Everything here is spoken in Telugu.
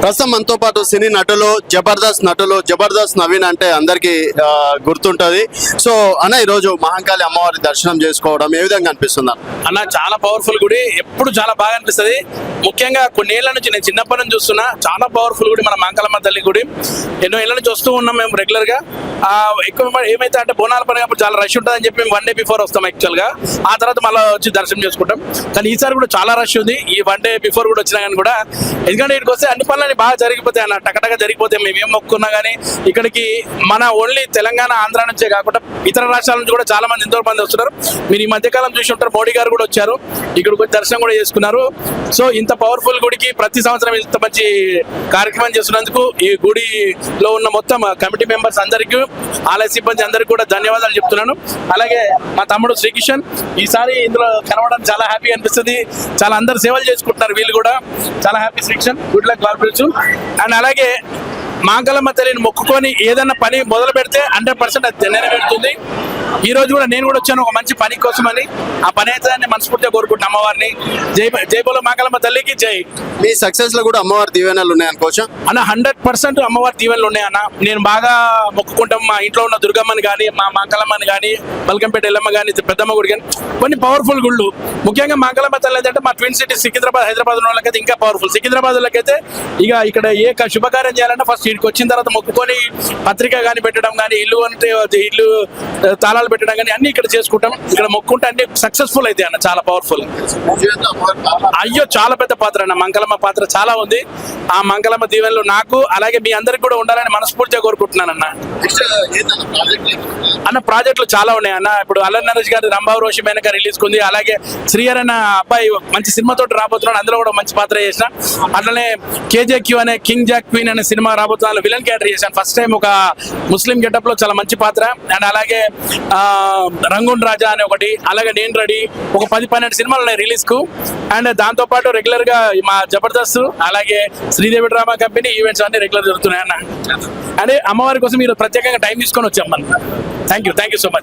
ప్రస్తుతం మనతో పాటు సినీ నటులు జబర్దస్త్ నవీన్ అంటే అందరికి గుర్తుంటది. సో అన్న ఈరోజు మహంకాళి అమ్మవారి దర్శనం చేసుకోవడం ఏ విధంగా అనిపిస్తుంది అన్న? చాలా పవర్ఫుల్ గుడి, ఎప్పుడు చాలా బాగా అనిపిస్తుంది. ముఖ్యంగా కొన్నేళ్ల నుంచి నేను చిన్నప్పటి నుంచి చూస్తున్నా, చాలా పవర్ఫుల్ గుడి మన మహంకాళమ్మ తల్లి గుడి. ఎన్నో ఏళ్ళ నుంచి వస్తూ ఉన్నాం మేము రెగ్యులర్ గా. ఎక్కువ ఏమైతే అంటే బోనాల పండుగ అప్పుడు చాలా రష్ ఉంటుందని చెప్పి మేము 1 day బిఫోర్ వస్తాం యాక్చువల్ గా. ఆ తర్వాత మళ్ళీ వచ్చి దర్శనం చేసుకుంటాం. కానీ ఈసారి కూడా చాలా రష్ ఉంది. ఈ 1 day బిఫోర్ కూడా వచ్చినా కానీ కూడా, ఎందుకంటే ఇక్కడికి వస్తే అన్ని పనులని బాగా జరిగిపోతాయి అన్న, టకటగా జరిగిపోతాయి. మేము ఏం మొక్కున్నా కానీ ఇక్కడికి మన ఓన్లీ తెలంగాణ ఆంధ్ర నుంచే కాకుండా ఇతర రాష్ట్రాల నుంచి కూడా చాలా మంది ఎంతో మంది వస్తున్నారు. మీరు ఈ మధ్యకాలం చూసి ఉంటారు, మోడీ గారు కూడా వచ్చారు, ఇక్కడికి వచ్చి దర్శనం కూడా చేసుకున్నారు. సో ఇంత పవర్ఫుల్ గుడికి ప్రతి సంవత్సరం ఇంత మంచి కార్యక్రమం చేస్తున్నందుకు ఈ గుడిలో ఉన్న మొత్తం కమిటీ మెంబర్స్ అందరికీ, ఆలయ సిబ్బంది అందరికీ కూడా ధన్యవాదాలు చెప్తున్నాను. అలాగే మా తమ్ముడు శ్రీకిషన్ ఈసారి ఇందులో కనవడం చాలా హ్యాపీ అనిపిస్తుంది. చాలా అందరు సేవలు చేసుకుంటున్నారు, వీళ్ళు కూడా చాలా happy. Srikishan good luck, God bless you. And అలాగే మహంకాళమ్మ తల్లిని మొక్కుకొని ఏదన్నా పని మొదలు పెడితే 100% అది నెరవేరుతుంది. ఈ రోజు కూడా నేను కూడా వచ్చాను ఒక మంచి పని కోసమని. ఆ పని అయితే మనస్ఫూర్తిగా కోరుకుంటున్నాను అమ్మవారిని. జై బోలో మహంకాళమ్మ తల్లికి జై. మీ సక్సెస్ లో కూడా అమ్మవారి దీవెనలు ఉన్నాయనుకోవచ్చా అన్న? 100% అమ్మవారి దీవెనలు ఉన్నాయన్న. నేను బాగా మొక్కుకుంటాం. మా ఇంట్లో ఉన్న దుర్గమ్మని కానీ, మా మహంకాళమ్మని కానీ, బల్కంపేట ఎల్లమ్మ కానీ, పెద్దమ్మ గుడి కానీ, కొన్ని పవర్ఫుల్ గుళ్ళు. ముఖ్యంగా మహంకాళమ్మ తల్లి ఏంటంటే మా ట్విన్ సిటీ సికింద్రాబాద్, హైదరాబాద్ ఉన్న వాళ్ళకైతే ఇంకా పవర్ఫుల్. సికింద్రాబాద్ వాళ్ళకైతే ఇక ఇక్కడ ఏ శుభకార్యం చేయాలన్నా ఫస్ట్ ఇక్కడికి వచ్చిన తర్వాత మొక్కుకొని పత్రిక కానీ పెట్టడం కానీ, ఇల్లు అంటే ఇల్లు తాళాలు పెట్టడం కానీ అన్ని ఇక్కడ చేసుకుంటాం. ఇక్కడ మొక్కుంటే అన్ని సక్సెస్ఫుల్ అయితే అన్న, చాలా పవర్ఫుల్. అయ్యో చాలా పెద్ద పాత్ర అన్న, మంగళమ్మ పాత్ర చాలా ఉంది. ఆ మంగళమ్మ దీవెనలు నాకు అలాగే మీ అందరికి కూడా ఉండాలని మనస్ఫూర్తిగా కోరుకుంటున్నాను అన్న. అన్న ప్రాజెక్టులు చాలా ఉన్నాయి అన్న. ఇప్పుడు అల్లరి నరేష్ గారి రంభావు రోషి మేనక రిలీజ్ కుంది. అలాగే శ్రీహర్ అన్న అబ్బాయి మంచి సినిమాతో రాబోతున్నాడు, అందులో కూడా మంచి పాత్ర చేసిన. అట్లనే KJQ అనే కింగ్ జాక్ క్వీన్ అనే సినిమా రాబోతున్నా, విలన్ క్యారెక్టర్ చేశాను. ఫస్ట్ టైం ఒక ముస్లిం గెటప్ లో, చాలా మంచి పాత్ర. అండ్ అలాగే రంగూన్ రాజా అనే ఒకటి, అలాగే నేను రెడీ, ఒక 10-12 సినిమాలు ఉన్నాయి రిలీజ్ కు. అండ్ దాంతో పాటు రెగ్యులర్ గా మా జబర్దస్త్, అలాగే శ్రీదేవి డ్రామా కంపెనీ ఈవెంట్స్ అన్ని రెగ్యులర్ జరుగుతున్నాయి అన్న. అంటే అమ్మవారి కోసం మీరు ప్రత్యేకంగా టైం తీసుకొని వచ్చాం మనం. Thank you so much.